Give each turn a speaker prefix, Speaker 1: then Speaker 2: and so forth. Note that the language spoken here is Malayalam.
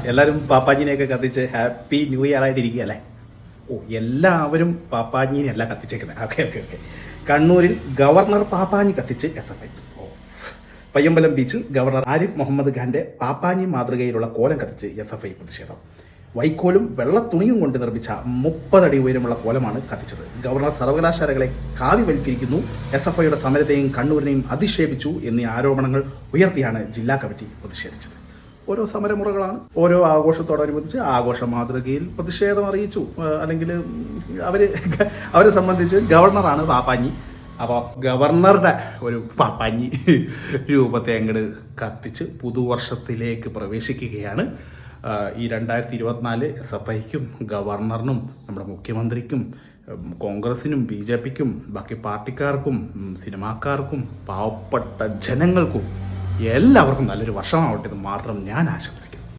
Speaker 1: എല്ലാവരും പാപ്പാജിനെയൊക്കെ കത്തിച്ച് ഹാപ്പി ന്യൂ ഇയർ ആയിട്ടിരിക്കുകയല്ലേ. എല്ലാവരും പാപ്പാജിനെയല്ല കത്തിച്ചേക്കുന്നത്. ഓക്കെ. കണ്ണൂരിൽ ഗവർണർ പാപ്പാഞ്ഞി കത്തിച്ച് SFI. പയ്യമ്പലം ബീച്ചിൽ ഗവർണർ ആരിഫ് മുഹമ്മദ് ഖാന്റെ പാപ്പാഞ്ഞി മാതൃകയിലുള്ള കോലം കത്തിച്ച് SFI പ്രതിഷേധം. വൈക്കോലും വെള്ളത്തുണിയും കൊണ്ട് നിർമ്മിച്ച 30 അടി ഉയരമുള്ള കോലമാണ് കത്തിച്ചത്. ഗവർണർ സർവകലാശാലകളെ കാവ്യവൽക്കരിക്കുന്നു, SFIയുടെ സമരത്തെയും കണ്ണൂരിനെയും അധിക്ഷേപിച്ചു എന്നീ ആരോപണങ്ങൾ ഉയർത്തിയാണ് ജില്ലാ കമ്മിറ്റി പ്രതിഷേധിച്ചത്. ഓരോ സമരമുറകളാണ്. ഓരോ ആഘോഷത്തോടനുബന്ധിച്ച് ആഘോഷ മാതൃകയിൽ പ്രതിഷേധം അറിയിച്ചു. അല്ലെങ്കിൽ അവരെ സംബന്ധിച്ച് ഗവർണറാണ് പാപ്പാഞ്ഞി. അപ്പോൾ ഗവർണറുടെ ഒരു പാപ്പാഞ്ഞി രൂപത്തെ അങ്ങോട്ട് കത്തിച്ച് പുതുവർഷത്തിലേക്ക് പ്രവേശിക്കുകയാണ്. ഈ 2024 SFIക്കും ഗവർണറിനും നമ്മുടെ മുഖ്യമന്ത്രിക്കും കോൺഗ്രസിനും BJPക്കും ബാക്കി പാർട്ടിക്കാർക്കും സിനിമാക്കാർക്കും പാവപ്പെട്ട ജനങ്ങൾക്കും എല്ലാവർക്കും നല്ലൊരു വർഷമാവട്ടെ എന്ന് മാത്രം ഞാൻ ആശംസിക്കുന്നു.